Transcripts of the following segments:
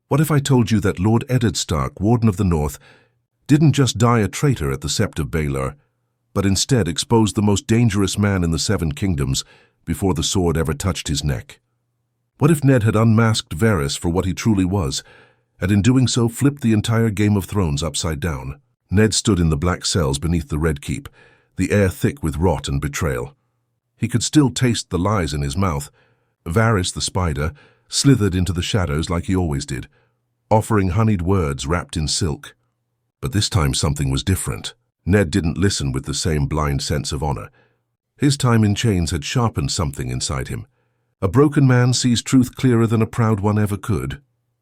What if I told you that Lord Eddard Stark, Warden of the North, didn't just die a traitor at the Sept of Baelor, but instead exposed the most dangerous man in the Seven Kingdoms before the sword ever touched his neck? What if Ned had unmasked Varys for what he truly was, and in doing so flipped the entire Game of Thrones upside down? Ned stood in the black cells beneath the Red Keep, the air thick with rot and betrayal. He could still taste the lies in his mouth. Varys the spider slithered into the shadows like he always did, offering honeyed words wrapped in silk. But this time something was different. Ned didn't listen with the same blind sense of honor. His time in chains had sharpened something inside him. A broken man sees truth clearer than a proud one ever could.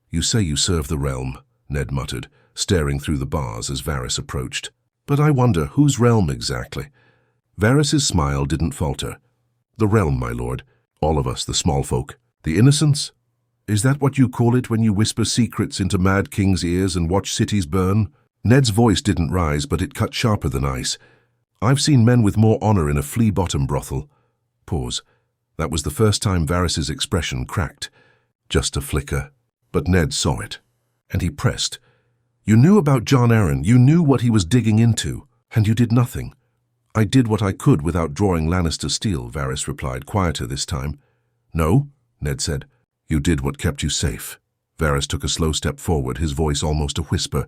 "You say you serve the realm," Ned muttered, staring through the bars as Varys approached. "But I wonder, whose realm exactly?" Varys's smile didn't falter. "The realm, my lord. All of us, the small folk. The innocents? Is that what you call it when you whisper secrets into mad kings' ears and watch cities burn?" Ned's voice didn't rise, but it cut sharper than ice. "I've seen men with more honor in a flea-bottom brothel." Pause. That was the first time Varys's expression cracked. Just a flicker. But Ned saw it. And he pressed. "You knew about Jon Arryn. You knew what he was digging into. And you did nothing." "I did what I could without drawing Lannister steel," Varys replied, quieter this time. "No," Ned said. "You did what kept you safe." Varys took a slow step forward, his voice almost a whisper.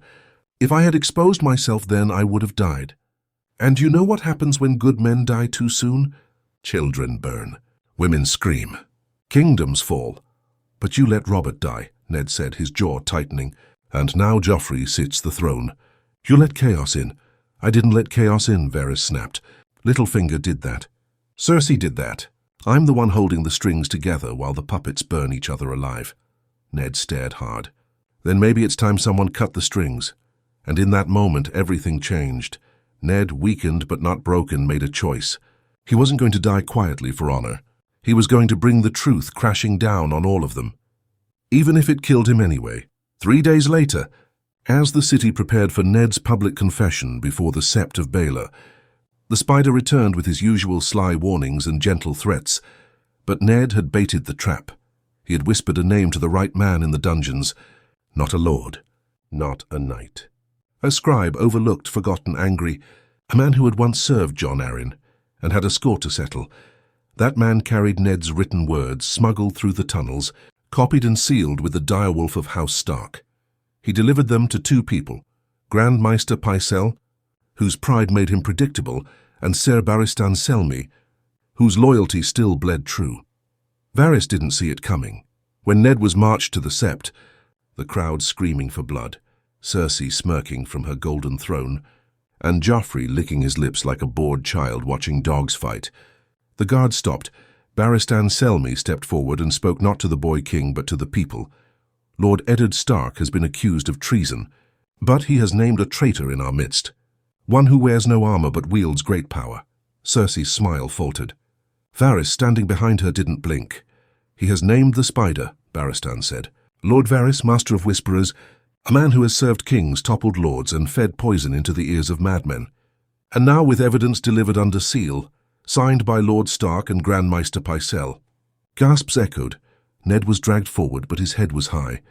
"If I had exposed myself then, I would have died. And you know what happens when good men die too soon? Children burn. Women scream. Kingdoms fall. But you let Robert die," Ned said, his jaw tightening. "And now Joffrey sits the throne. You let chaos in." "I didn't let chaos in," Varys snapped. "Littlefinger did that. Cersei did that. I'm the one holding the strings together while the puppets burn each other alive." Ned stared hard. "Then maybe it's time someone cut the strings." And in that moment, everything changed. Ned, weakened but not broken, made a choice. He wasn't going to die quietly for honor. He was going to bring the truth crashing down on all of them. Even if it killed him anyway. 3 days later, as the city prepared for Ned's public confession before the Sept of Baelor, the spider returned with his usual sly warnings and gentle threats. But Ned had baited the trap. He had whispered a name to the right man in the dungeons. Not a lord. Not a knight. A scribe, overlooked, forgotten, angry. A man who had once served Jon Arryn and had a score to settle. That man carried Ned's written words, smuggled through the tunnels, copied and sealed with the direwolf of House Stark. He delivered them to 2 people, Grand Maester Pycelle, whose pride made him predictable, and Ser Barristan Selmy, whose loyalty still bled true. Varys didn't see it coming. When Ned was marched to the Sept, the crowd screaming for blood, Cersei smirking from her golden throne, and Joffrey licking his lips like a bored child watching dogs fight, the guard stopped. Barristan Selmy stepped forward and spoke not to the boy king but to the people. "Lord Eddard Stark has been accused of treason, but he has named a traitor in our midst, one who wears no armor but wields great power." Cersei's smile faltered. Varys, standing behind her, didn't blink. "He has named the spider," Barristan said. "Lord Varys, Master of Whisperers, a man who has served kings, toppled lords, and fed poison into the ears of madmen. And now, with evidence delivered under seal, signed by Lord Stark and Grand Maester Pycelle." Gasps echoed. Ned was dragged forward, but his head was high.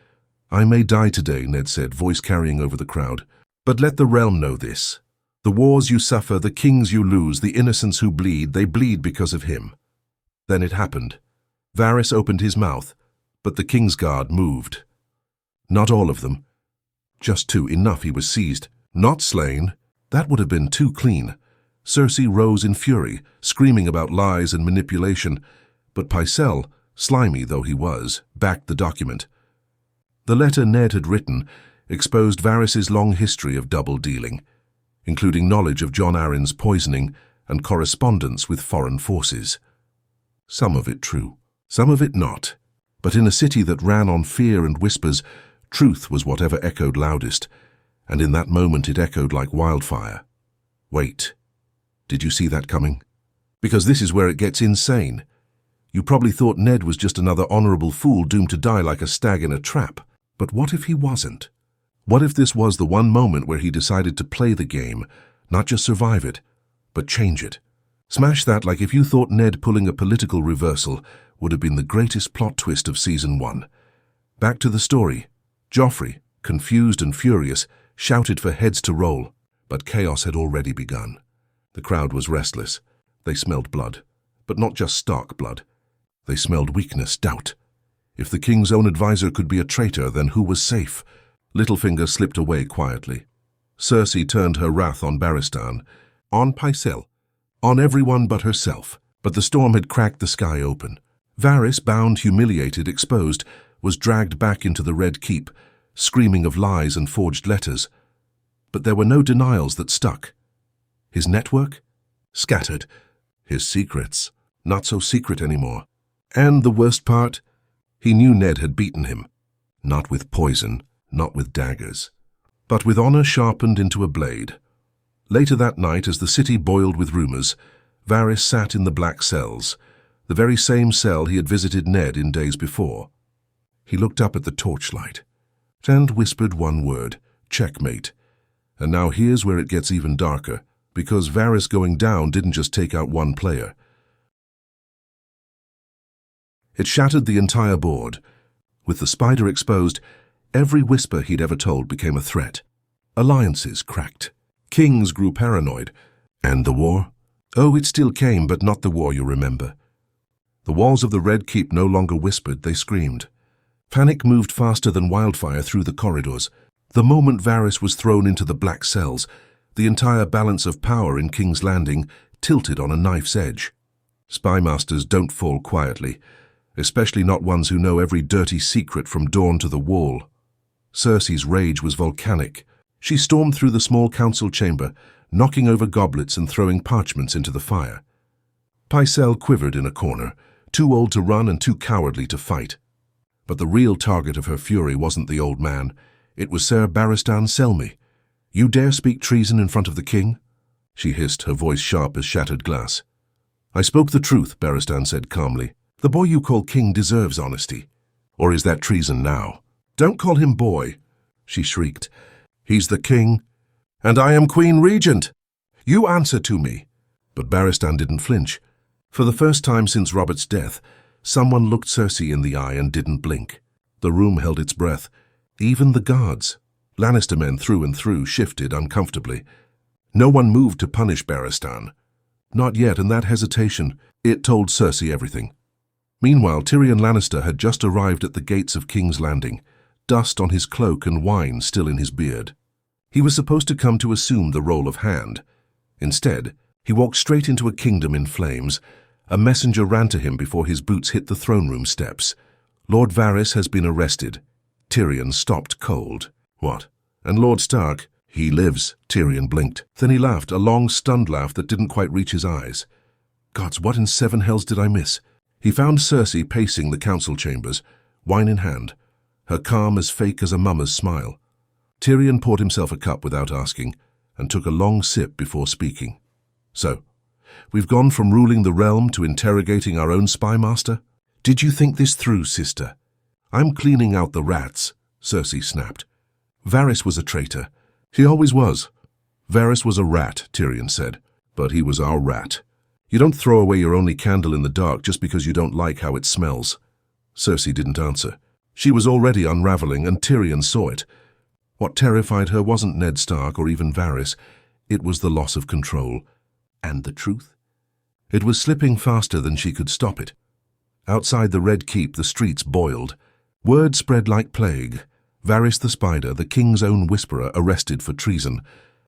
"I may die today," Ned said, voice carrying over the crowd. "But let the realm know this. The wars you suffer, the kings you lose, the innocents who bleed, they bleed because of him." Then it happened. Varys opened his mouth, but the Kingsguard moved. Not all of them. Just 2, enough. He was seized. Not slain. That would have been too clean. Cersei rose in fury, screaming about lies and manipulation, but Pycelle, slimy though he was, backed the document. The letter Ned had written exposed Varys's long history of double-dealing, including knowledge of Jon Arryn's poisoning and correspondence with foreign forces. Some of it true, some of it not, but in a city that ran on fear and whispers, truth was whatever echoed loudest, and in that moment it echoed like wildfire. Wait. Did you see that coming? Because this is where it gets insane. You probably thought Ned was just another honorable fool doomed to die like a stag in a trap. But what if he wasn't? What if this was the one moment where he decided to play the game, not just survive it, but change it? Smash that like if you thought Ned pulling a political reversal would have been the greatest plot twist of Season 1. Back to the story. Joffrey, confused and furious, shouted for heads to roll, but chaos had already begun. The crowd was restless. They smelled blood, but not just Stark blood. They smelled weakness, doubt. If the king's own advisor could be a traitor, then who was safe? Littlefinger slipped away quietly. Cersei turned her wrath on Barristan, on Pycelle, on everyone but herself. But the storm had cracked the sky open. Varys, bound, humiliated, exposed, was dragged back into the Red Keep, screaming of lies and forged letters. But there were no denials that stuck. His network? Scattered. His secrets? Not so secret anymore. And the worst part? He knew Ned had beaten him. Not with poison, not with daggers, but with honor sharpened into a blade. Later that night, as the city boiled with rumors, Varys sat in the black cells, the very same cell he had visited Ned in days before. He looked up at the torchlight and whispered one word, checkmate. And now here's where it gets even darker, because Varys going down didn't just take out one player. It shattered the entire board. With the spider exposed, every whisper he'd ever told became a threat. Alliances cracked. Kings grew paranoid. And the war? Oh, it still came, but not the war you remember. The walls of the Red Keep no longer whispered, they screamed. Panic moved faster than wildfire through the corridors. The moment Varys was thrown into the black cells, the entire balance of power in King's Landing tilted on a knife's edge. Spymasters don't fall quietly, especially not ones who know every dirty secret from dawn to the wall. Cersei's rage was volcanic. She stormed through the small council chamber, knocking over goblets and throwing parchments into the fire. Pycelle quivered in a corner, too old to run and too cowardly to fight. But the real target of her fury wasn't the old man. It was Ser Barristan Selmy. "You dare speak treason in front of the king?" she hissed, her voice sharp as shattered glass. "I spoke the truth," Barristan said calmly. "The boy you call king deserves honesty. Or is that treason now?" "Don't call him boy," she shrieked. "He's the king, and I am Queen Regent. You answer to me." But Barristan didn't flinch. For the first time since Robert's death, someone looked Cersei in the eye and didn't blink. The room held its breath. Even the guards, Lannister men through and through, shifted uncomfortably. No one moved to punish Barristan. Not yet, and that hesitation, it told Cersei everything. Meanwhile, Tyrion Lannister had just arrived at the gates of King's Landing, dust on his cloak and wine still in his beard. He was supposed to come to assume the role of Hand. Instead, he walked straight into a kingdom in flames. A messenger ran to him before his boots hit the throne room steps. "Lord Varys has been arrested." Tyrion stopped cold. "What? And Lord Stark?" "He lives," Tyrion blinked. Then he laughed, a long, stunned laugh that didn't quite reach his eyes. "Gods, what in seven hells did I miss?" He found Cersei pacing the council chambers, wine in hand, her calm as fake as a mummer's smile. Tyrion poured himself a cup without asking, and took a long sip before speaking. "So, we've gone from ruling the realm to interrogating our own spy master? Did you think this through, sister?" "I'm cleaning out the rats," Cersei snapped. "Varys was a traitor. He always was." "Varys was a rat," Tyrion said, "but he was our rat. You don't throw away your only candle in the dark just because you don't like how it smells." Cersei didn't answer. She was already unraveling, and Tyrion saw it. What terrified her wasn't Ned Stark or even Varys. It was the loss of control. And the truth? It was slipping faster than she could stop it. Outside the Red Keep, the streets boiled. Word spread like plague. Varys the Spider, the king's own whisperer, arrested for treason.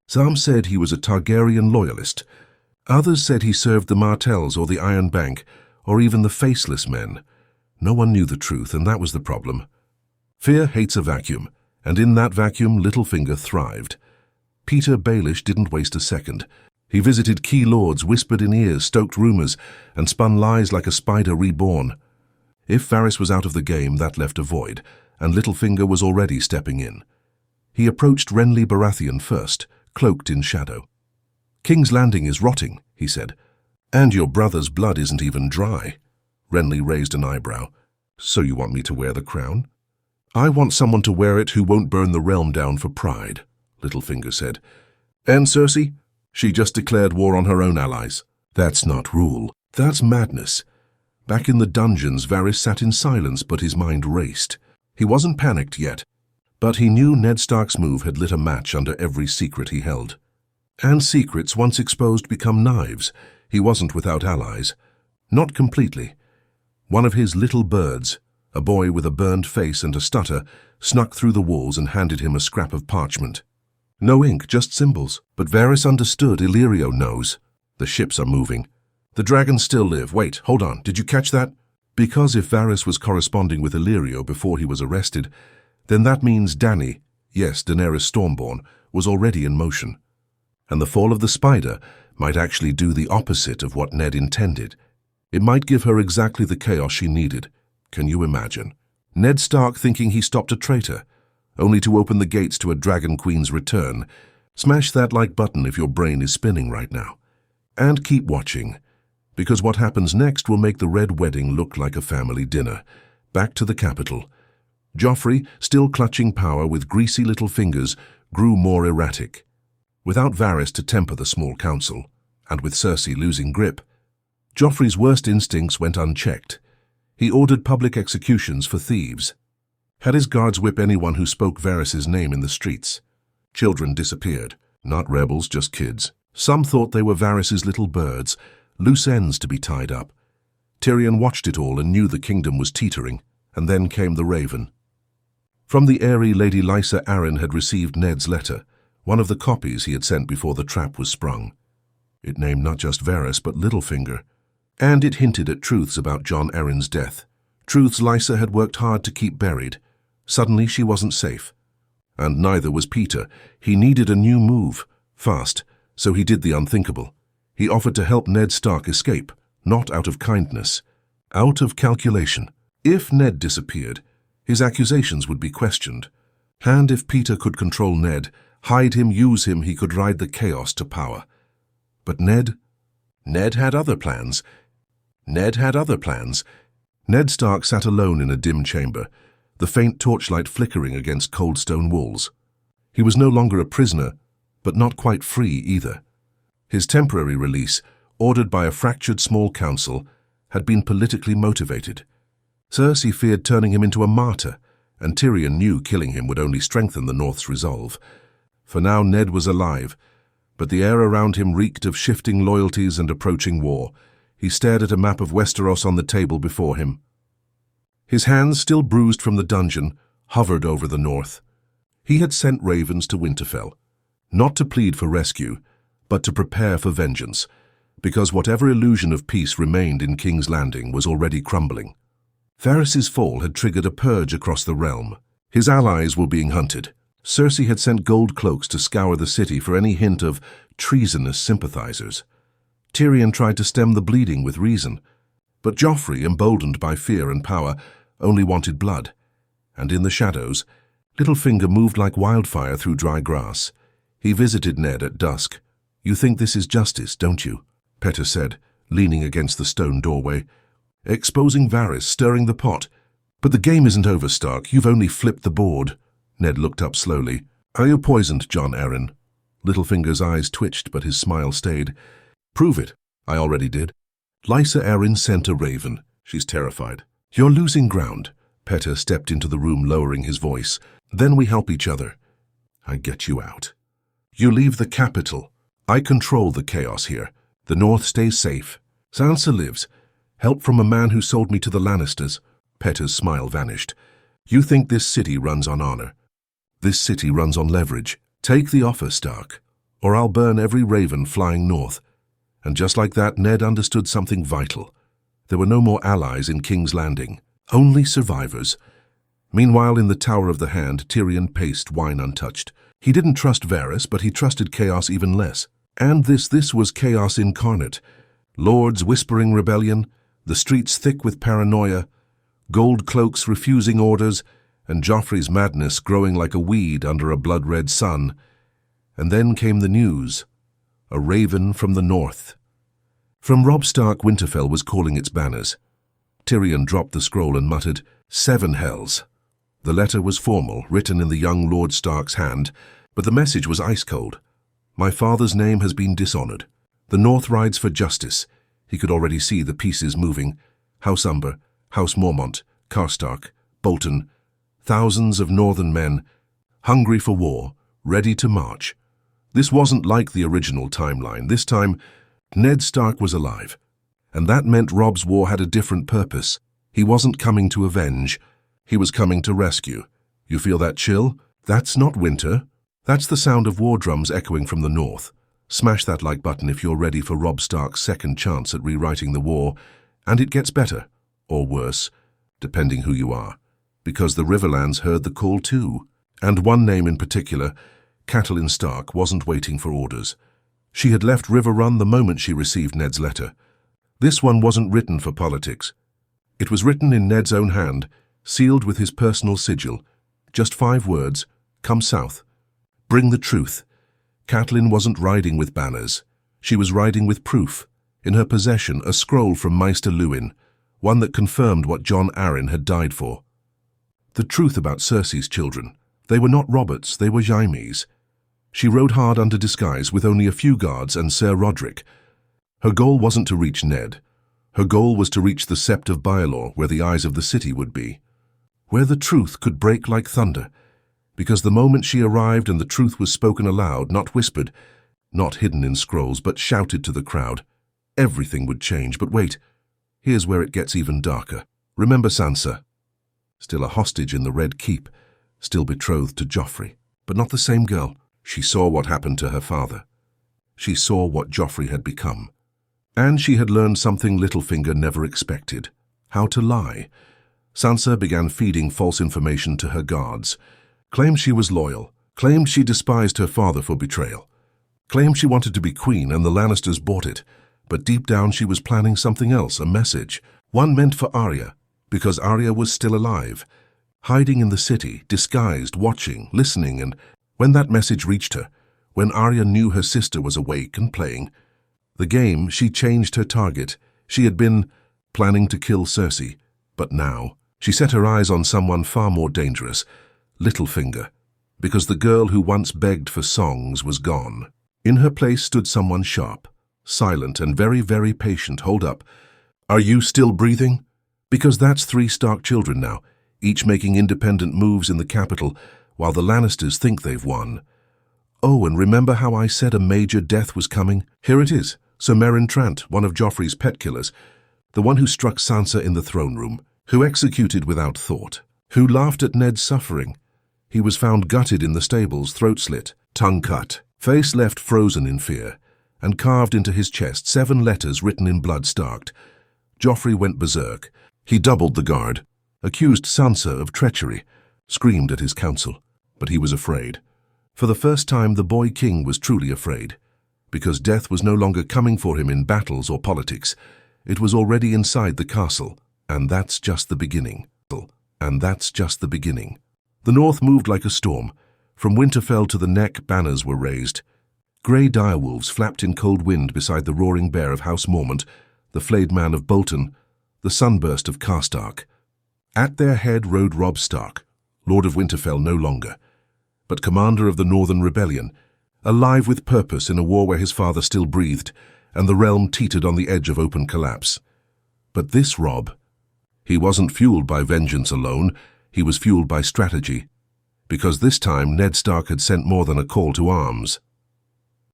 Some said he was a Targaryen loyalist. Others said he served the Martells or the Iron Bank, or even the Faceless Men. No one knew the truth, and that was the problem. Fear hates a vacuum, and in that vacuum Littlefinger thrived. Peter Baelish didn't waste a second. He visited key lords, whispered in ears, stoked rumors, and spun lies like a spider reborn. If Varys was out of the game, that left a void, and Littlefinger was already stepping in. He approached Renly Baratheon first, cloaked in shadow. "King's Landing is rotting," he said. "And your brother's blood isn't even dry." Renly raised an eyebrow. "So you want me to wear the crown?" "I want someone to wear it who won't burn the realm down for pride," Littlefinger said. "And Cersei? She just declared war on her own allies." "That's not rule. That's madness." Back in the dungeons, Varys sat in silence, but his mind raced. He wasn't panicked yet. But he knew Ned Stark's move had lit a match under every secret he held. And secrets, once exposed, become knives. He wasn't without allies. Not completely. One of his little birds, a boy with a burned face and a stutter, snuck through the walls and handed him a scrap of parchment. No ink, just symbols. But Varys understood. Illyrio knows. The ships are moving. The dragons still live. Wait, hold on. Did you catch that? Because if Varys was corresponding with Illyrio before he was arrested, then that means Dany, yes, Daenerys Stormborn, was already in motion. And the fall of the spider might actually do the opposite of what Ned intended. It might give her exactly the chaos she needed. Can you imagine? Ned Stark thinking he stopped a traitor, only to open the gates to a Dragon Queen's return. Smash that like button if your brain is spinning right now. And keep watching, because what happens next will make the Red Wedding look like a family dinner. Back to the capital. Joffrey, still clutching power with greasy little fingers, grew more erratic. Without Varys to temper the small council, and with Cersei losing grip, Joffrey's worst instincts went unchecked. He ordered public executions for thieves. Had his guards whip anyone who spoke Varys's name in the streets. Children disappeared. Not rebels, just kids. Some thought they were Varys's little birds, loose ends to be tied up. Tyrion watched it all and knew the kingdom was teetering, and then came the Raven. From the airy Lady Lysa Arryn had received Ned's letter, one of the copies he had sent before the trap was sprung. It named not just Varys, but Littlefinger. And it hinted at truths about Jon Arryn's death. Truths Lysa had worked hard to keep buried. Suddenly she wasn't safe. And neither was Peter. He needed a new move, fast, so he did the unthinkable. He offered to help Ned Stark escape, not out of kindness, out of calculation. If Ned disappeared, his accusations would be questioned. And if Peter could control Ned, hide him, use him, he could ride the chaos to power. But Ned had other plans. Ned Stark sat alone in a dim chamber, the faint torchlight flickering against cold stone walls. He was no longer a prisoner, but not quite free either. His temporary release, ordered by a fractured small council, had been politically motivated. Cersei feared turning him into a martyr, and Tyrion knew killing him would only strengthen the North's resolve. For now Ned was alive, but the air around him reeked of shifting loyalties and approaching war. He stared at a map of Westeros on the table before him. His hands, still bruised from the dungeon, hovered over the north. He had sent ravens to Winterfell, not to plead for rescue, but to prepare for vengeance, because whatever illusion of peace remained in King's Landing was already crumbling. Varys's fall had triggered a purge across the realm. His allies were being hunted. Cersei had sent gold cloaks to scour the city for any hint of treasonous sympathizers. Tyrion tried to stem the bleeding with reason, but Joffrey, emboldened by fear and power, only wanted blood. And in the shadows, Littlefinger moved like wildfire through dry grass. He visited Ned at dusk. "You think this is justice, don't you?" Petter said, leaning against the stone doorway. "Exposing Varys, stirring the pot. But the game isn't over, Stark. You've only flipped the board." Ned looked up slowly. "Are you poisoned, Jon Arryn?" Littlefinger's eyes twitched, but his smile stayed. "Prove it." "I already did." "Lysa Arryn sent a raven." "She's terrified." "You're losing ground." Petter stepped into the room, lowering his voice. "Then we help each other. I get you out. You leave the capital. I control the chaos here. The North stays safe. Sansa lives. Help from a man who sold me to the Lannisters." Petter's smile vanished. "You think this city runs on honor? This city runs on leverage. Take the offer, Stark, or I'll burn every raven flying north." And just like that, Ned understood something vital. There were no more allies in King's Landing, only survivors. Meanwhile, in the Tower of the Hand, Tyrion paced, wine untouched. He didn't trust Varys, but he trusted chaos even less. And this was chaos incarnate. Lords whispering rebellion, the streets thick with paranoia, gold cloaks refusing orders, and Joffrey's madness growing like a weed under a blood-red sun. And then came the news. A raven from the north. From Robb Stark, Winterfell was calling its banners. Tyrion dropped the scroll and muttered, "7 hells." The letter was formal, written in the young Lord Stark's hand, but the message was ice-cold. "My father's name has been dishonored. The North rides for justice." He could already see the pieces moving. House Umber, House Mormont, Karstark, Bolton. Thousands of northern men, hungry for war, ready to march. This wasn't like the original timeline. This time, Ned Stark was alive. And that meant Robb's war had a different purpose. He wasn't coming to avenge. He was coming to rescue. You feel that chill? That's not winter. That's the sound of war drums echoing from the north. Smash that like button if you're ready for Robb Stark's second chance at rewriting the war. And it gets better, or worse, depending who you are. Because the Riverlands heard the call too. And one name in particular, Catelyn Stark, wasn't waiting for orders. She had left River Run the moment she received Ned's letter. This one wasn't written for politics. It was written in Ned's own hand, sealed with his personal sigil. Just 5 words, come south. Bring the truth. Catelyn wasn't riding with banners. She was riding with proof. In her possession, a scroll from Maester Luwin, one that confirmed what Jon Arryn had died for. The truth about Cersei's children. They were not Roberts, they were Jaime's. She rode hard under disguise with only a few guards and Ser Roderick. Her goal wasn't to reach Ned. Her goal was to reach the Sept of Baelor, where the eyes of the city would be. Where the truth could break like thunder. Because the moment she arrived and the truth was spoken aloud, not whispered, not hidden in scrolls, but shouted to the crowd, everything would change. But wait, here's where it gets even darker. Remember Sansa? Still a hostage in the Red Keep, still betrothed to Joffrey, but not the same girl. She saw what happened to her father. She saw what Joffrey had become. And she had learned something Littlefinger never expected: how to lie. Sansa began feeding false information to her guards, claimed she was loyal, claimed she despised her father for betrayal, claimed she wanted to be queen and the Lannisters bought it, but deep down she was planning something else, a message, one meant for Arya, because Arya was still alive, hiding in the city, disguised, watching, listening, and when that message reached her, when Arya knew her sister was awake and playing the game, she changed her target. She had been planning to kill Cersei, but now she set her eyes on someone far more dangerous, Littlefinger, because the girl who once begged for songs was gone. In her place stood someone sharp, silent, and very, very patient. Hold up. Are you still breathing? Because that's 3 Stark children now, each making independent moves in the capital, while the Lannisters think they've won. Oh, and remember how I said a major death was coming? Here it is. Sir Meryn Trant, one of Joffrey's pet killers, the one who struck Sansa in the throne room, who executed without thought, who laughed at Ned's suffering. He was found gutted in the stables, throat slit, tongue cut, face left frozen in fear, and carved into his chest 7 letters written in blood Starked. Joffrey went berserk. He doubled the guard, accused Sansa of treachery, screamed at his council, but he was afraid. For the first time, the boy king was truly afraid, because death was no longer coming for him in battles or politics. It was already inside the castle, and that's just the beginning. And that's just the beginning. The north moved like a storm. From Winterfell to the Neck, banners were raised. Grey direwolves flapped in cold wind beside the roaring bear of House Mormont, the flayed man of Bolton, the sunburst of Karstark. At their head rode Robb Stark, Lord of Winterfell no longer, but commander of the Northern Rebellion, alive with purpose in a war where his father still breathed, and the realm teetered on the edge of open collapse. But this Robb, he wasn't fueled by vengeance alone, he was fueled by strategy, because this time Ned Stark had sent more than a call to arms.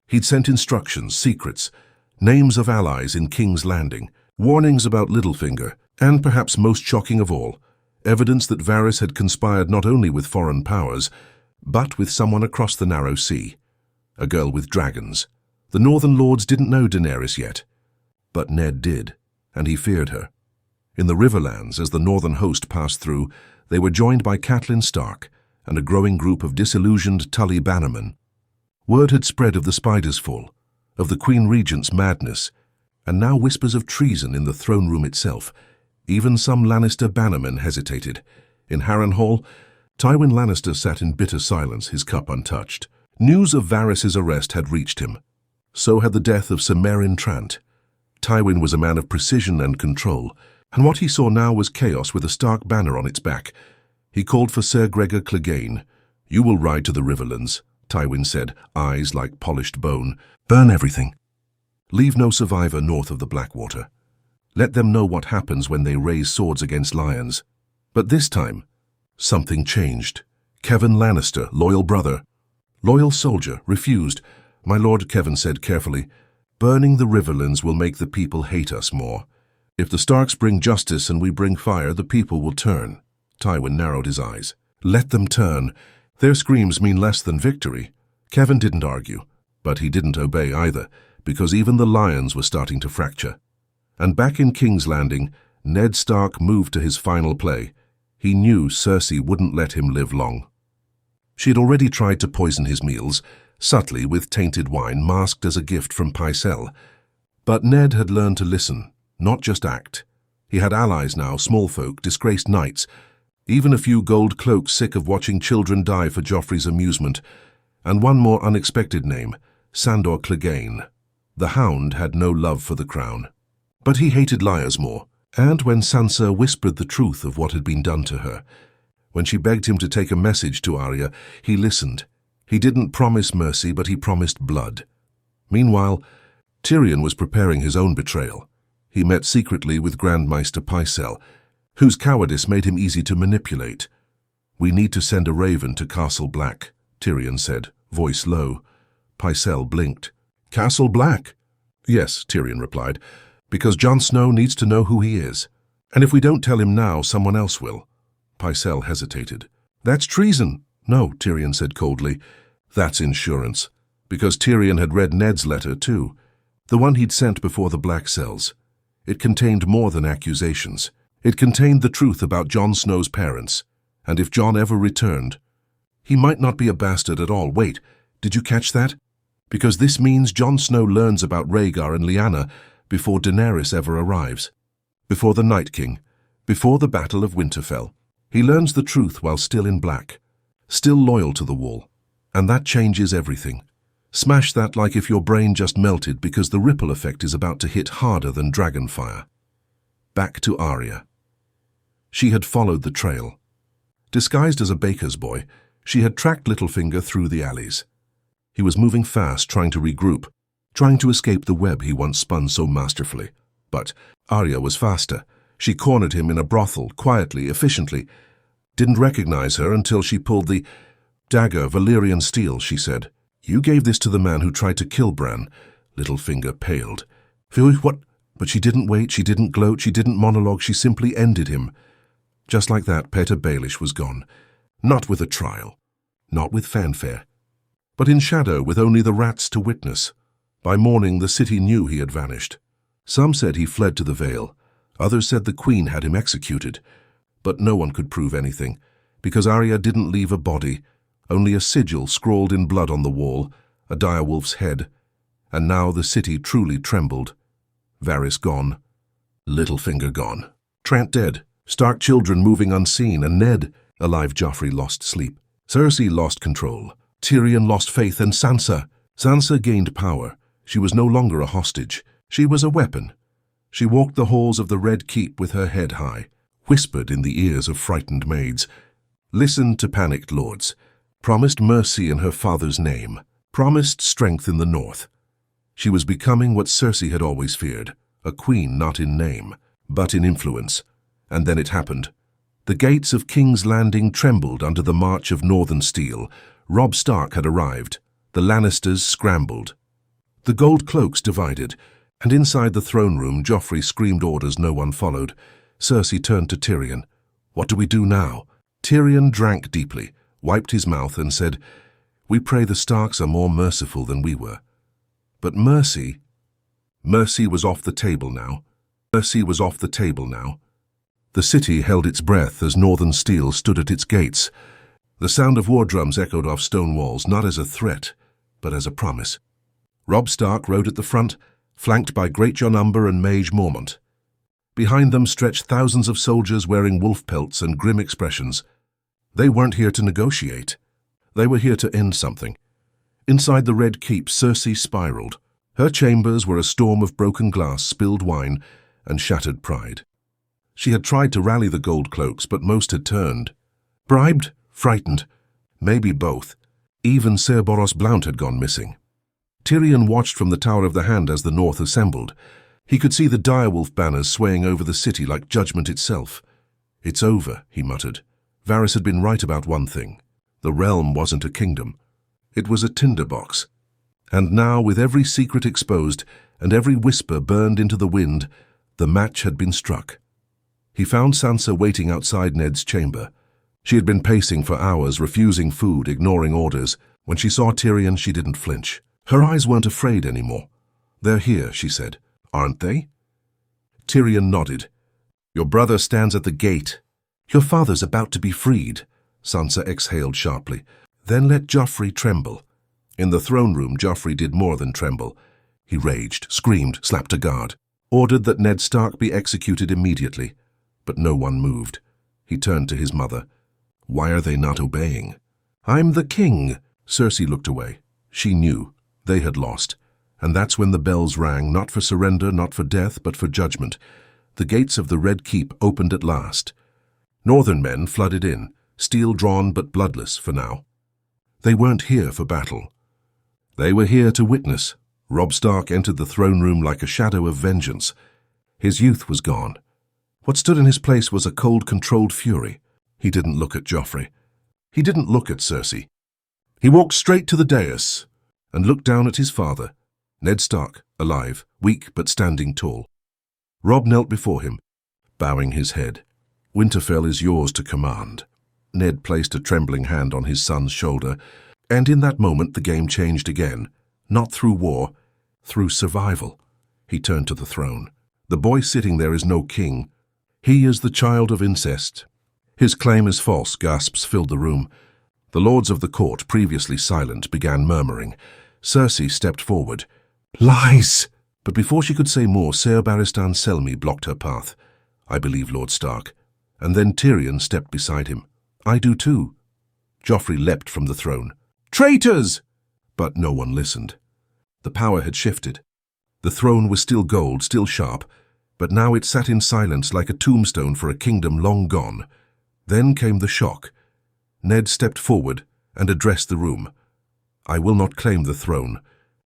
He'd sent instructions, secrets, names of allies in King's Landing, warnings about Littlefinger, and perhaps most shocking of all, evidence that Varys had conspired not only with foreign powers, but with someone across the narrow sea, a girl with dragons. The Northern Lords didn't know Daenerys yet, but Ned did, and he feared her. In the Riverlands, as the northern host passed through, they were joined by Catelyn Stark and a growing group of disillusioned Tully bannermen. Word had spread of the Spider's Fall, of the Queen Regent's madness, and now whispers of treason in the throne room itself. Even some Lannister bannermen hesitated. In Harrenhal, Tywin Lannister sat in bitter silence, his cup untouched. News of Varys's arrest had reached him. So had the death of Sir Meryn Trant. Tywin was a man of precision and control, and what he saw now was chaos with a Stark banner on its back. He called for Ser Gregor Clegane. "You will ride to the Riverlands," Tywin said, eyes like polished bone. "Burn everything. Leave no survivor north of the Blackwater. Let them know what happens when they raise swords against lions." But this time, something changed. Kevan Lannister, loyal brother. Loyal soldier, refused. My lord, Kevan said carefully, burning the Riverlands will make the people hate us more. If the Starks bring justice and we bring fire, the people will turn. Tywin narrowed his eyes. Let them turn. Their screams mean less than victory. Kevan didn't argue, but he didn't obey either, because even the lions were starting to fracture. And back in King's Landing, Ned Stark moved to his final play. He knew Cersei wouldn't let him live long. She had already tried to poison his meals, subtly with tainted wine masked as a gift from Pycelle. But Ned had learned to listen, not just act. He had allies now, small folk, disgraced knights, even a few gold cloaks sick of watching children die for Joffrey's amusement, and one more unexpected name, Sandor Clegane. The Hound had no love for the crown. But he hated liars more, and when Sansa whispered the truth of what had been done to her, when she begged him to take a message to Arya, he listened. He didn't promise mercy, but he promised blood. Meanwhile, Tyrion was preparing his own betrayal. He met secretly with Grandmaster Pycelle, whose cowardice made him easy to manipulate. We need to send a raven to Castle Black, Tyrion said, voice low. Pycelle blinked. Castle Black? Yes, Tyrion replied, because Jon Snow needs to know who he is. And if we don't tell him now, someone else will. Pycelle hesitated. That's treason. No, Tyrion said coldly. That's insurance. Because Tyrion had read Ned's letter too, the one he'd sent before the Black Cells. It contained more than accusations. It contained the truth about Jon Snow's parents, and if Jon ever returned, he might not be a bastard at all. Wait, did you catch that? Because this means Jon Snow learns about Rhaegar and Lyanna before Daenerys ever arrives, before the Night King, before the Battle of Winterfell. He learns the truth while still in black, still loyal to the Wall, and that changes everything. Smash that like if your brain just melted, because the ripple effect is about to hit harder than dragonfire. Back to Arya. She had followed the trail. Disguised as a baker's boy, she had tracked Littlefinger through the alleys. He was moving fast, trying to regroup, trying to escape the web he once spun so masterfully. But Arya was faster. She cornered him in a brothel, quietly, efficiently. Didn't recognize her until she pulled the dagger, Valyrian steel, she said. You gave this to the man who tried to kill Bran. Littlefinger paled. What? But she didn't wait, she didn't gloat, she didn't monologue, she simply ended him. Just like that, Peter Baelish was gone. Not with a trial, not with fanfare, but in shadow with only the rats to witness. By morning, the city knew he had vanished. Some said he fled to the Vale. Others said the Queen had him executed. But no one could prove anything, because Arya didn't leave a body, only a sigil scrawled in blood on the wall, a direwolf's head. And now the city truly trembled. Varys gone. Littlefinger gone. Trant dead. Stark children moving unseen, and Ned, alive. Joffrey lost sleep. Cersei lost control. Tyrion lost faith, and Sansa gained power. She was no longer a hostage. She was a weapon. She walked the halls of the Red Keep with her head high, whispered in the ears of frightened maids, listened to panicked lords, promised mercy in her father's name, promised strength in the north. She was becoming what Cersei had always feared, a queen not in name, but in influence. And then it happened. The gates of King's Landing trembled under the march of northern steel. Robb Stark had arrived. The Lannisters scrambled. The gold cloaks divided, and inside the throne room Joffrey screamed orders no one followed. Cersei turned to Tyrion. What do we do now? Tyrion drank deeply, wiped his mouth and said, We pray the Starks are more merciful than we were. But mercy was off the table now. Mercy was off the table now. The city held its breath as northern steel stood at its gates. The sound of war drums echoed off stone walls, not as a threat, but as a promise. Robb Stark rode at the front, flanked by Greatjon Umber and Mage Mormont. Behind them stretched thousands of soldiers wearing wolf pelts and grim expressions. They weren't here to negotiate. They were here to end something. Inside the Red Keep, Cersei spiraled. Her chambers were a storm of broken glass, spilled wine, and shattered pride. She had tried to rally the gold cloaks, but most had turned. Bribed? Frightened? Maybe both. Even Ser Boros Blount had gone missing. Tyrion watched from the Tower of the Hand as the North assembled. He could see the direwolf banners swaying over the city like judgment itself. It's over, he muttered. Varys had been right about one thing. The realm wasn't a kingdom. It was a tinderbox. And now, with every secret exposed and every whisper burned into the wind, the match had been struck. He found Sansa waiting outside Ned's chamber. She had been pacing for hours, refusing food, ignoring orders. When she saw Tyrion, she didn't flinch. Her eyes weren't afraid anymore. "They're here," she said. "Aren't they?" Tyrion nodded. "Your brother stands at the gate." "Your father's about to be freed," Sansa exhaled sharply. "Then let Joffrey tremble." In the throne room, Joffrey did more than tremble. He raged, screamed, slapped a guard, ordered that Ned Stark be executed immediately. But no one moved. He turned to his mother. "Why are they not obeying?" "I'm the king." Cersei looked away. She knew. They had lost. And that's when the bells rang, not for surrender, not for death, but for judgment. The gates of the Red Keep opened at last. Northern men flooded in, steel drawn but bloodless for now. They weren't here for battle. They were here to witness. Robb Stark entered the throne room like a shadow of vengeance. His youth was gone. What stood in his place was a cold, controlled fury. He didn't look at Joffrey. He didn't look at Cersei. He walked straight to the dais and looked down at his father, Ned Stark, alive, weak but standing tall. Robb knelt before him, bowing his head. "Winterfell is yours to command." Ned placed a trembling hand on his son's shoulder, and in that moment the game changed again. Not through war, through survival. He turned to the throne. "The boy sitting there is no king. He is the child of incest." "His claim is false," gasps filled the room. The lords of the court, previously silent, began murmuring. Cersei stepped forward. "Lies!" But before she could say more, Ser Barristan Selmy blocked her path. "I believe Lord Stark." And then Tyrion stepped beside him. "I do too." Joffrey leapt from the throne. "Traitors!" But no one listened. The power had shifted. The throne was still gold, still sharp, but now it sat in silence like a tombstone for a kingdom long gone. Then came the shock. Ned stepped forward and addressed the room. "I will not claim the throne.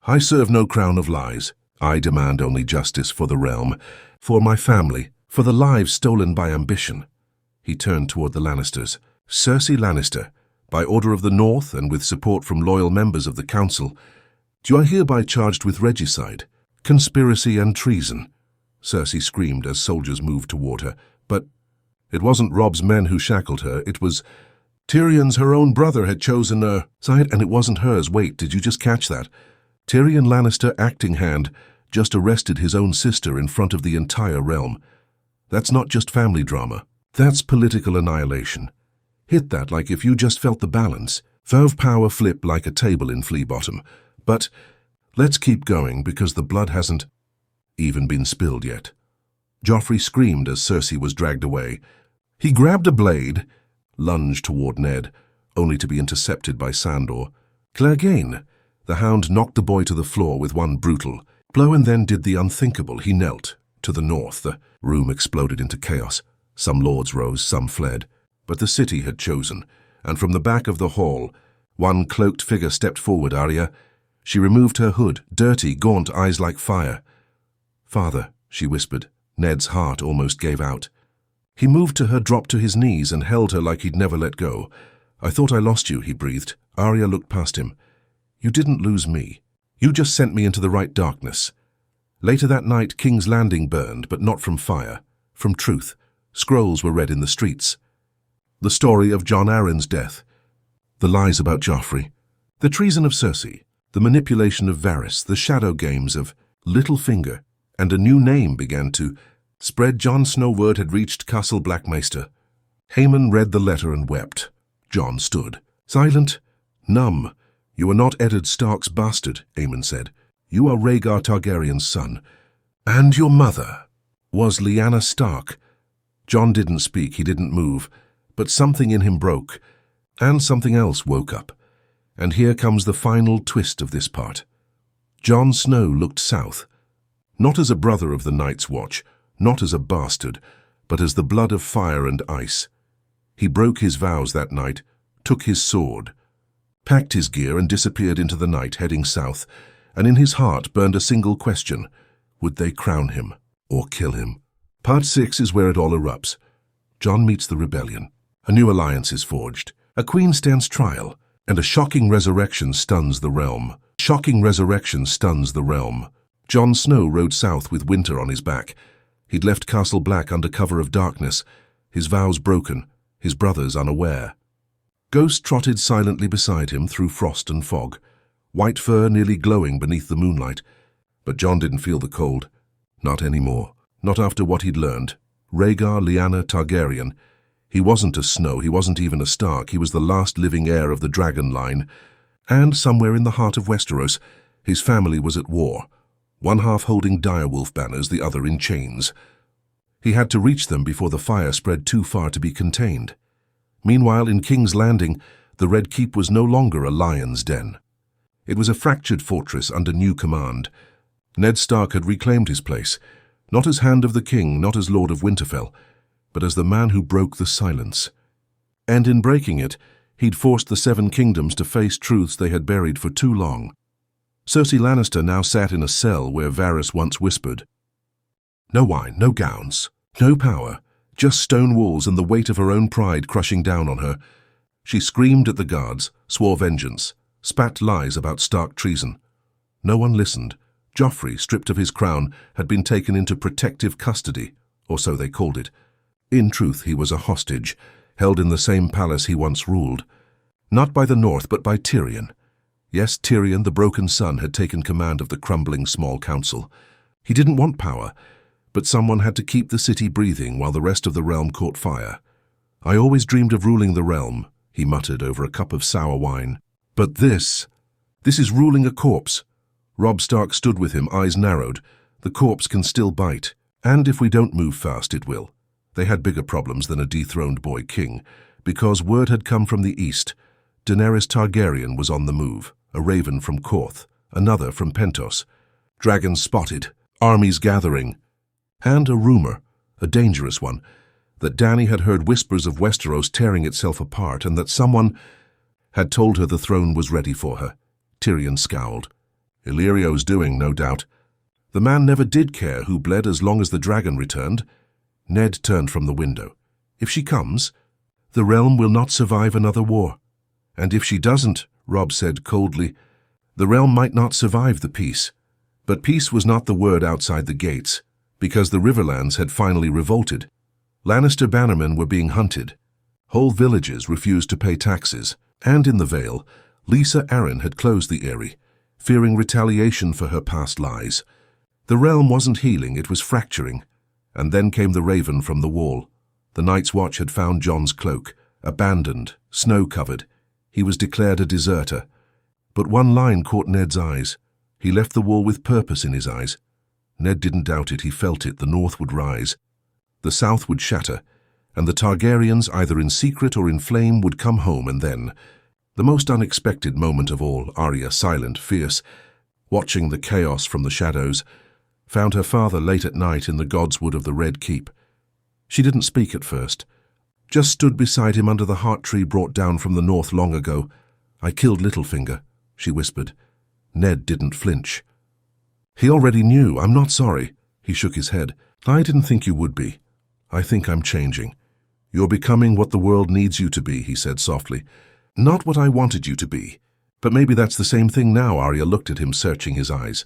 I serve no crown of lies. I demand only justice for the realm, for my family, for the lives stolen by ambition." He turned toward the Lannisters. "Cersei Lannister, by order of the North and with support from loyal members of the Council, do you are hereby charged with regicide, conspiracy and treason." Cersei screamed as soldiers moved toward her. But it wasn't Robb's men who shackled her. It was Tyrion's. Her own brother had chosen her side, and it wasn't hers. Wait, did you just catch that? Tyrion Lannister, acting hand, just arrested his own sister in front of the entire realm. That's not just family drama. That's political annihilation. Hit that like if you just felt the balance. Verve power flip like a table in Flea Bottom. But let's keep going because the blood hasn't even been spilled yet. Joffrey screamed as Cersei was dragged away. He grabbed a blade, lunged toward Ned, only to be intercepted by Sandor. Clegane. The hound knocked the boy to the floor with one brutal blow and then did the unthinkable. He knelt. To the north, the room exploded into chaos. Some lords rose, some fled. But the city had chosen, and from the back of the hall, one cloaked figure stepped forward. Arya. She removed her hood, dirty, gaunt, eyes like fire. "Father," she whispered. Ned's heart almost gave out. He moved to her, dropped to his knees, and held her like he'd never let go. "I thought I lost you," he breathed. Arya looked past him. "You didn't lose me. You just sent me into the right darkness." Later that night, King's Landing burned, but not from fire, from truth. Scrolls were read in the streets. The story of Jon Arryn's death, the lies about Joffrey, the treason of Cersei, the manipulation of Varys, the shadow games of Littlefinger, and a new name began to spread. Jon Snow word had reached Castle Blackmaester. Haemon read the letter and wept. Jon stood, silent, numb. "You are not Eddard Stark's bastard," Aemon said. "You are Rhaegar Targaryen's son. And your mother was Lyanna Stark." Jon didn't speak, he didn't move, but something in him broke, and something else woke up. And here comes the final twist of this part. Jon Snow looked south, not as a brother of the Night's Watch, not as a bastard, but as the blood of fire and ice. He broke his vows that night, took his sword, packed his gear and disappeared into the night, heading south, and in his heart burned a single question: would they crown him or kill him? Part 6 is where it all erupts. Jon meets the rebellion. A new alliance is forged. A queen stands trial, and a shocking resurrection stuns the realm. Shocking resurrection stuns the realm. Jon Snow rode south with winter on his back. He'd left Castle Black under cover of darkness, his vows broken, his brothers unaware. Ghost trotted silently beside him through frost and fog, white fur nearly glowing beneath the moonlight. But Jon didn't feel the cold. Not anymore. Not after what he'd learned. Rhaegar Lyanna Targaryen. He wasn't a Snow, he wasn't even a Stark, he was the last living heir of the dragon line. And somewhere in the heart of Westeros, his family was at war, one half holding direwolf banners, the other in chains. He had to reach them before the fire spread too far to be contained. Meanwhile, in King's Landing, the Red Keep was no longer a lion's den. It was a fractured fortress under new command. Ned Stark had reclaimed his place, not as Hand of the King, not as Lord of Winterfell, but as the man who broke the silence. And in breaking it, he'd forced the Seven Kingdoms to face truths they had buried for too long. Cersei Lannister now sat in a cell where Varys once whispered. No wine, no gowns, no power, just stone walls and the weight of her own pride crushing down on her. She screamed at the guards, swore vengeance, spat lies about Stark treason. No one listened. Joffrey, stripped of his crown, had been taken into protective custody, or so they called it. In truth, he was a hostage, held in the same palace he once ruled. Not by the North, but by Tyrion. Yes, Tyrion, the broken son, had taken command of the crumbling small council. He didn't want power, but someone had to keep the city breathing while the rest of the realm caught fire. I always dreamed of ruling the realm, he muttered over a cup of sour wine. But this is ruling a corpse. Robb Stark stood with him, eyes narrowed. The corpse can still bite, and if we don't move fast, it will. They had bigger problems than a dethroned boy king, because word had come from the east. Daenerys Targaryen was on the move, a raven from Korth, another from Pentos. Dragons spotted, armies gathering, and a rumor, a dangerous one, that Dany had heard whispers of Westeros tearing itself apart and that someone had told her the throne was ready for her. Tyrion scowled. Illyrio's doing, no doubt. The man never did care who bled as long as the dragon returned. Ned turned from the window. If she comes, the realm will not survive another war. And if she doesn't, Robb said coldly, the realm might not survive the peace. But peace was not the word outside the gates, because the Riverlands had finally revolted. Lannister bannermen were being hunted. Whole villages refused to pay taxes. And in the Vale, Lisa Arryn had closed the Eyrie, fearing retaliation for her past lies. The realm wasn't healing, it was fracturing. And then came the raven from the wall. The Night's Watch had found Jon's cloak, abandoned, snow-covered. He was declared a deserter. But one line caught Ned's eyes. He left the wall with purpose in his eyes. Ned didn't doubt it, he felt it, the North would rise. The South would shatter, and the Targaryens, either in secret or in flame, would come home, and then, the most unexpected moment of all, Arya, silent, fierce, watching the chaos from the shadows, found her father late at night in the godswood of the Red Keep. She didn't speak at first, just stood beside him under the heart tree brought down from the north long ago. I killed Littlefinger, she whispered. Ned didn't flinch. He already knew. I'm not sorry. He shook his head. I didn't think you would be. I think I'm changing. You're becoming what the world needs you to be, he said softly. Not what I wanted you to be. But maybe that's the same thing now. Arya looked at him, searching his eyes.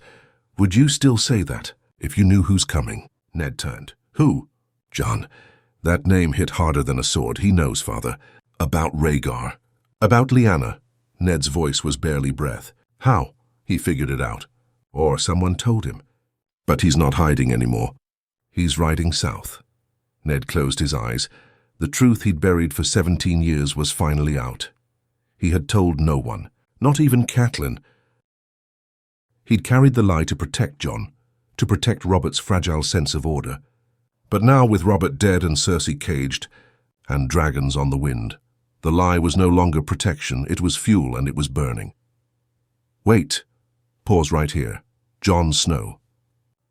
Would you still say that, if you knew who's coming? Ned turned. Who? Jon. That name hit harder than a sword. He knows, father. About Rhaegar. About Lyanna. Ned's voice was barely breath. How? He figured it out. Or someone told him. But he's not hiding anymore. He's riding south. Ned closed his eyes. The truth he'd buried for 17 years was finally out. He had told no one, not even Catelyn. He'd carried the lie to protect Jon, to protect Robert's fragile sense of order. But now, with Robert dead and Cersei caged, and dragons on the wind, the lie was no longer protection, it was fuel, and it was burning. Wait. Pause right here. Jon Snow.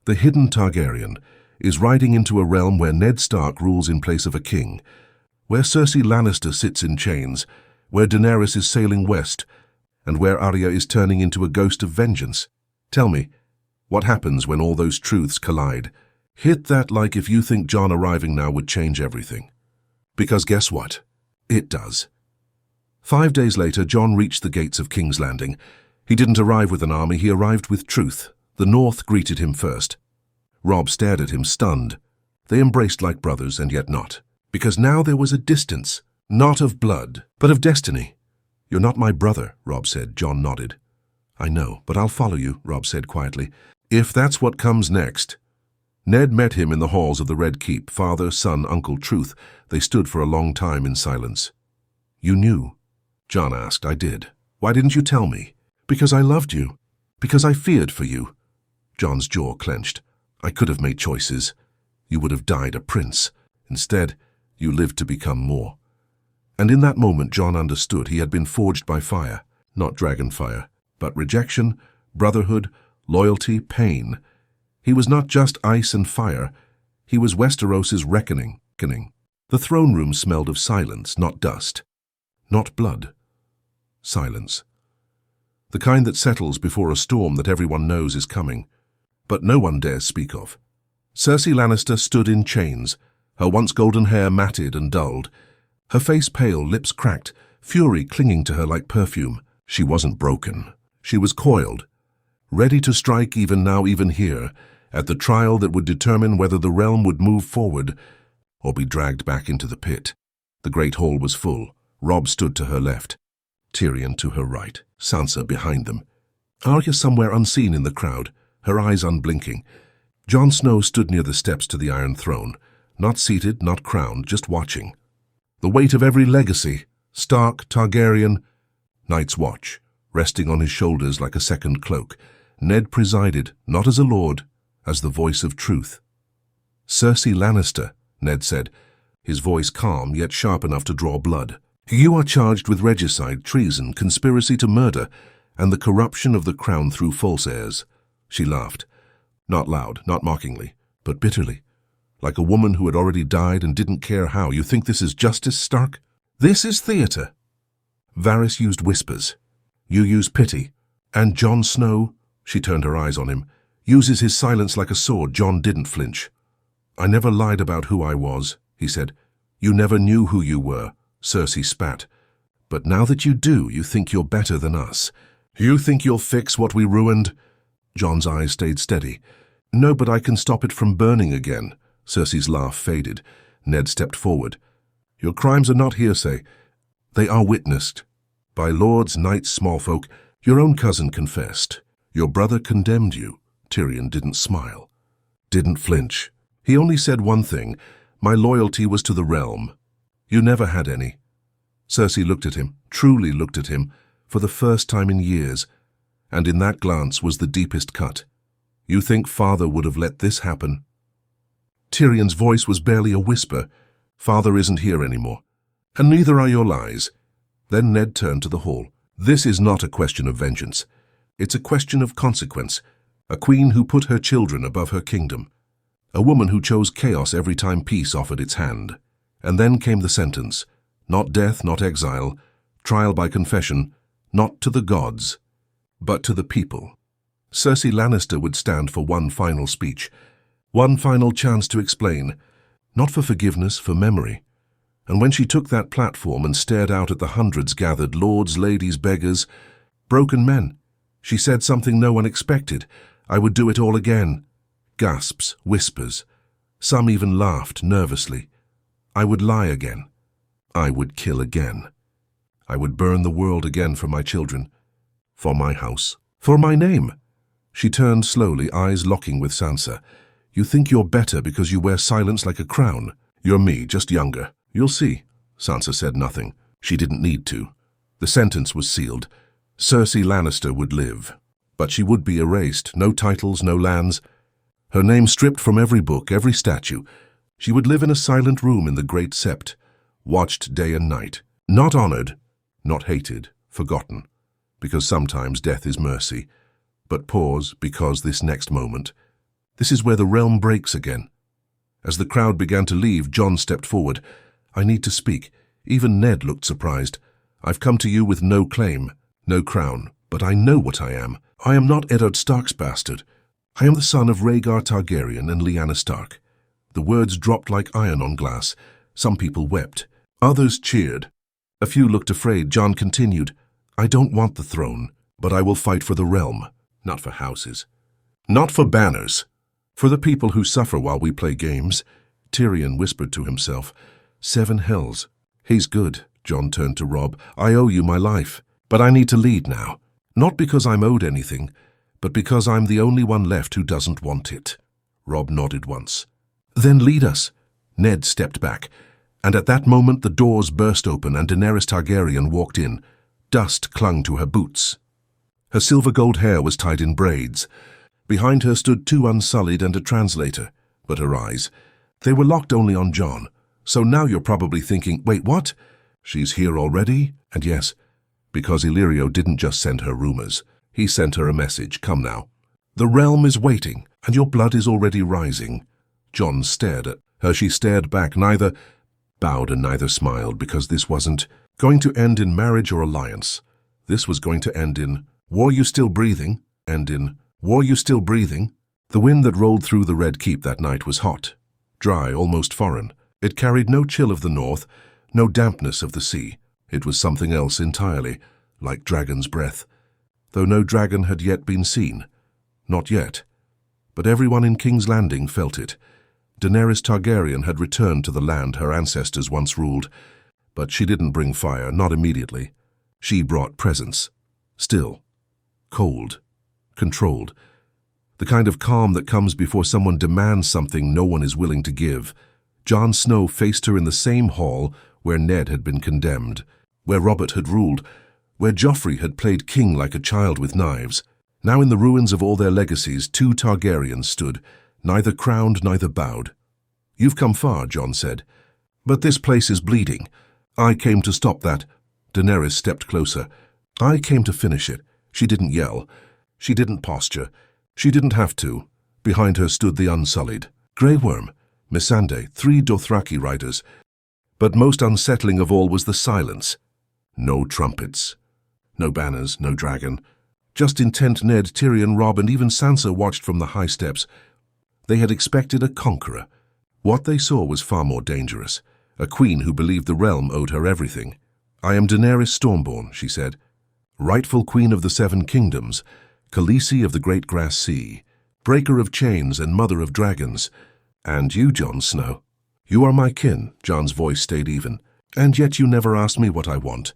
The hidden Targaryen is riding into a realm where Ned Stark rules in place of a king, where Cersei Lannister sits in chains, where Daenerys is sailing west, and where Arya is turning into a ghost of vengeance. Tell me, what happens when all those truths collide? Hit that like if you think Jon arriving now would change everything. Because guess what? It does. 5 days later, Jon reached the gates of King's Landing. He didn't arrive with an army, he arrived with truth. The North greeted him first. Robb stared at him, stunned. They embraced like brothers, and yet not. Because now there was a distance, not of blood, but of destiny. "You're not my brother," Robb said. Jon nodded. "I know, but I'll follow you," Robb said quietly. "If that's what comes next." Ned met him in the halls of the Red Keep, father, son, uncle, truth. They stood for a long time in silence. "You knew?" Jon asked. "I did. Why didn't you tell me?" "Because I loved you. Because I feared for you." Jon's jaw clenched. "I could have made choices. You would have died a prince. Instead, you lived to become more." And in that moment, Jon understood he had been forged by fire, not dragon fire, but rejection, brotherhood, loyalty, pain. He was not just ice and fire. He was Westeros's reckoning. The throne room smelled of silence, not dust, not blood. Silence. The kind that settles before a storm that everyone knows is coming, but no one dares speak of. Cersei Lannister stood in chains, her once golden hair matted and dulled, her face pale, lips cracked, fury clinging to her like perfume. She wasn't broken. She was coiled, ready to strike even now, even here, at the trial that would determine whether the realm would move forward or be dragged back into the pit. The great hall was full. Robb stood to her left, Tyrion to her right, Sansa behind them. Arya somewhere unseen in the crowd, her eyes unblinking. Jon Snow stood near the steps to the Iron Throne, not seated, not crowned, just watching. The weight of every legacy, Stark, Targaryen, Night's Watch, resting on his shoulders like a second cloak. Ned presided, not as a lord, as the voice of truth. "Cersei Lannister," Ned said, his voice calm yet sharp enough to draw blood. "You are charged with regicide, treason, conspiracy to murder, and the corruption of the crown through false heirs." She laughed. Not loud, not mockingly, but bitterly, like a woman who had already died and didn't care how. "You think this is justice, Stark? This is theater." Varys used whispers. "You use pity. And Jon Snow," she turned her eyes on him, "uses his silence like a sword." Jon didn't flinch. "I never lied about who I was," he said. "You never knew who you were," Cersei spat. "But now that you do, you think you're better than us. You think you'll fix what we ruined?" Jon's eyes stayed steady. "No, but I can stop it from burning again." Cersei's laugh faded. Ned stepped forward. "Your crimes are not hearsay. They are witnessed. By lords, knights, small folk. Your own cousin confessed. Your brother condemned you." Tyrion didn't smile, didn't flinch. He only said one thing: "My loyalty was to the realm. You never had any." Cersei looked at him, truly looked at him, for the first time in years, and in that glance was the deepest cut. "You think Father would have let this happen?" Tyrion's voice was barely a whisper. "Father isn't here anymore. And neither are your lies." Then Ned turned to the hall. "This is not a question of vengeance. It's a question of consequence. A queen who put her children above her kingdom. A woman who chose chaos every time peace offered its hand. And then came the sentence. Not death, not exile. Trial by confession. Not to the gods, but to the people." Cersei Lannister would stand for one final speech. One final chance to explain. Not for forgiveness, for memory. And when she took that platform and stared out at the hundreds gathered, lords, ladies, beggars, broken men, she said something no one expected. "I would do it all again." Gasps, whispers. Some even laughed nervously. "I would lie again. I would kill again. I would burn the world again for my children, for my house, for my name." She turned slowly, eyes locking with Sansa. "You think you're better because you wear silence like a crown. You're me, just younger. You'll see." Sansa said nothing. She didn't need to. The sentence was sealed. Cersei Lannister would live, but she would be erased. No titles, no lands. Her name stripped from every book, every statue. She would live in a silent room in the Great Sept, watched day and night. Not honored, not hated, forgotten, because sometimes death is mercy. But pause, because this next moment, this is where the realm breaks again. As the crowd began to leave, Jon stepped forward. "I need to speak." Even Ned looked surprised. "I've come to you with no claim, no crown, but I know what I am. I am not Eddard Stark's bastard. I am the son of Rhaegar Targaryen and Lyanna Stark." The words dropped like iron on glass. Some people wept. Others cheered. A few looked afraid. Jon continued, I don't want the throne, but I will fight for the realm, not for houses. Not for banners. For the people who suffer while we play games. Tyrion whispered to himself. 7 hells. He's good. Jon turned to Robb. I owe you my life, but I need to lead now. Not because I'm owed anything, but because I'm the only one left who doesn't want it. Robb nodded once. Then lead us. Ned stepped back, and at that moment the doors burst open and Daenerys Targaryen walked in. Dust clung to her boots. Her silver-gold hair was tied in braids. Behind her stood 2 Unsullied and a translator, but her eyes, they were locked only on Jon. So now you're probably thinking, wait, what? She's here already? And yes, because Illyrio didn't just send her rumors. He sent her a message. Come now. The realm is waiting, and your blood is already rising. Jon stared at her. She stared back, neither bowed and neither smiled, because this wasn't going to end in marriage or alliance. This was going to end in, were you still breathing? And in, were you still breathing? The wind that rolled through the Red Keep that night was hot, dry, almost foreign. It carried no chill of the north, no dampness of the sea. It was something else entirely, like dragon's breath, though no dragon had yet been seen. Not yet. But everyone in King's Landing felt it. Daenerys Targaryen had returned to the land her ancestors once ruled, but she didn't bring fire, not immediately. She brought presence. Still. Cold. Controlled. The kind of calm that comes before someone demands something no one is willing to give. Jon Snow faced her in the same hall where Ned had been condemned, where Robert had ruled, where Joffrey had played king like a child with knives. Now in the ruins of all their legacies, 2 Targaryens stood, neither crowned, neither bowed. You've come far, Jon said. But this place is bleeding. I came to stop that. Daenerys stepped closer. I came to finish it. She didn't yell. She didn't posture. She didn't have to. Behind her stood the Unsullied. Grey Worm, Missandei, 3 Dothraki riders. But most unsettling of all was the silence. No trumpets. No banners, no dragon. Just intent. Ned, Tyrion, Robb, and even Sansa watched from the high steps. They had expected a conqueror. What they saw was far more dangerous. A queen who believed the realm owed her everything. I am Daenerys Stormborn, she said. Rightful queen of the 7 kingdoms, Khaleesi of the great grass sea, breaker of chains and mother of dragons. And you, Jon Snow. You are my kin, Jon's voice stayed even. And yet you never asked me what I want.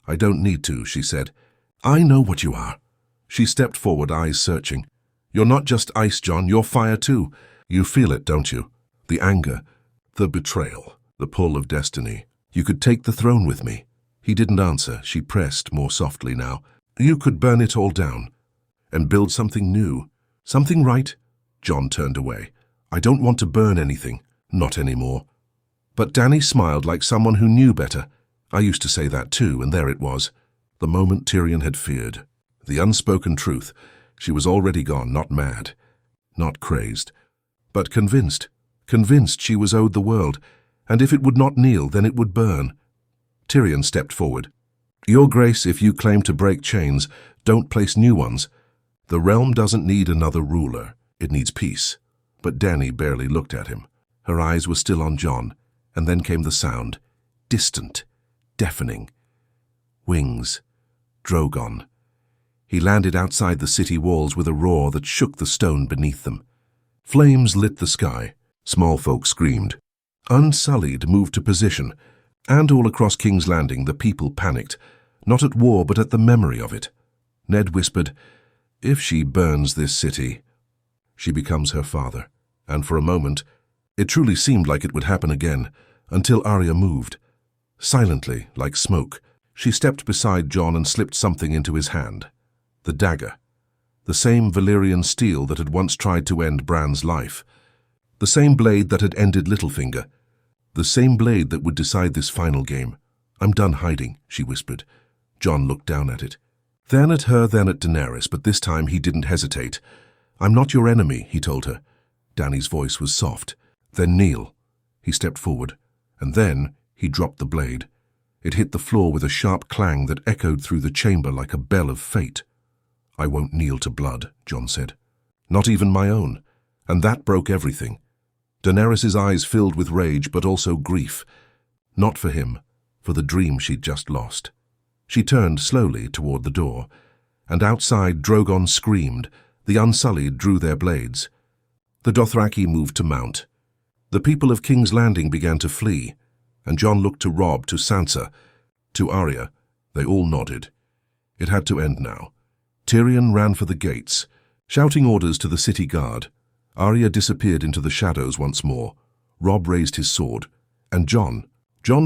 I don't need to, she said. I know what you are. She stepped forward, eyes searching. You're not just ice, Jon, you're fire too. You feel it, don't you? The anger, the betrayal, the pull of destiny. You could take the throne with me. He didn't answer. She pressed more softly now. You could burn it all down and build something new. Something right? Jon turned away. I don't want to burn anything. Not anymore. But Dany smiled like someone who knew better. I used to say that too, and there it was. The moment Tyrion had feared. The unspoken truth. She was already gone, not mad, not crazed, but convinced. Convinced she was owed the world, and if it would not kneel, then it would burn. Tyrion stepped forward. Your Grace, if you claim to break chains, don't place new ones. The realm doesn't need another ruler. It needs peace. But Dany barely looked at him. Her eyes were still on Jon, and then came the sound. Distant, deafening. Wings. Drogon. He landed outside the city walls with a roar that shook the stone beneath them. Flames lit the sky. Small folk screamed. Unsullied moved to position, and all across King's Landing the people panicked, not at war but at the memory of it. Ned whispered, if she burns this city, she becomes her father. And for a moment, it truly seemed like it would happen again, until Arya moved. Silently, like smoke, she stepped beside Jon and slipped something into his hand. The dagger. The same Valyrian steel that had once tried to end Bran's life. The same blade that had ended Littlefinger. The same blade that would decide this final game. I'm done hiding, she whispered. Jon looked down at it. Then at her, then at Daenerys, but this time he didn't hesitate. I'm not your enemy, he told her. Dany's voice was soft. Then kneel. He stepped forward, and then he dropped the blade. It hit the floor with a sharp clang that echoed through the chamber like a bell of fate. I won't kneel to blood, Jon said. Not even my own. And that broke everything. Daenerys' eyes filled with rage, but also grief. Not for him, for the dream she'd just lost. She turned slowly toward the door, and outside Drogon screamed. The Unsullied drew their blades. The Dothraki moved to mount. The people of King's Landing began to flee, and Jon looked to Robb, to Sansa, to Arya. They all nodded. It had to end now. Tyrion ran for the gates, shouting orders to the city guard. Arya disappeared into the shadows once more. Robb raised his sword, and Jon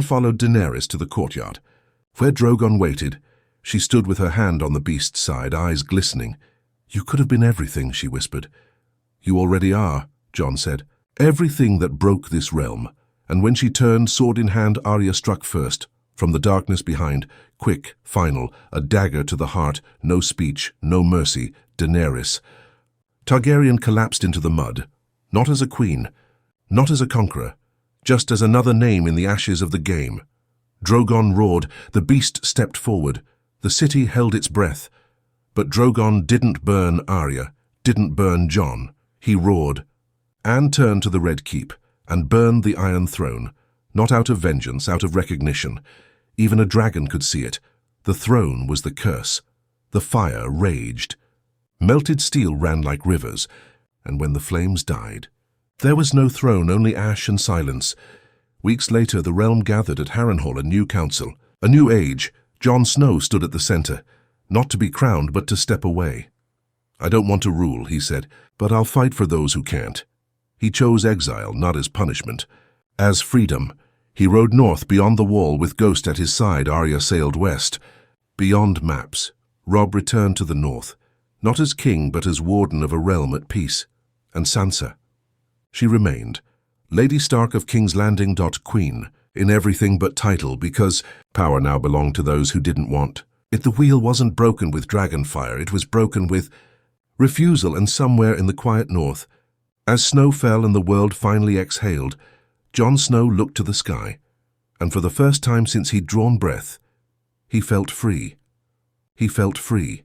followed Daenerys to the courtyard. Where Drogon waited, she stood with her hand on the beast's side, eyes glistening. "You could have been everything," she whispered. "You already are," Jon said. "Everything that broke this realm." And when she turned, sword in hand, Arya struck first. From the darkness behind, quick, final, a dagger to the heart, no speech, no mercy, Daenerys. Targaryen collapsed into the mud, not as a queen, not as a conqueror, just as another name in the ashes of the game. Drogon roared, the beast stepped forward. The city held its breath. But Drogon didn't burn Arya, didn't burn Jon. He roared. Anne turned to the Red Keep and burned the Iron Throne, not out of vengeance, out of recognition. Even a dragon could see it. The throne was the curse. The fire raged. Melted steel ran like rivers, and when the flames died, there was no throne, only ash and silence. Weeks later, the realm gathered at Harrenhal, a new council, a new age. Jon Snow stood at the center, not to be crowned, but to step away. "I don't want to rule," he said, "but I'll fight for those who can't." He chose exile, not as punishment, as freedom. He rode north beyond the wall with Ghost at his side. Arya sailed west. Beyond maps, Robb returned to the north, not as king, but as warden of a realm at peace. And Sansa? She remained, Lady Stark of King's Landing. Queen, in everything but title, because power now belonged to those who didn't want it. The wheel wasn't broken with dragonfire, it was broken with refusal. And somewhere in the quiet north, as snow fell and the world finally exhaled, Jon Snow looked to the sky, and for the first time since he'd drawn breath, he felt free. He felt free.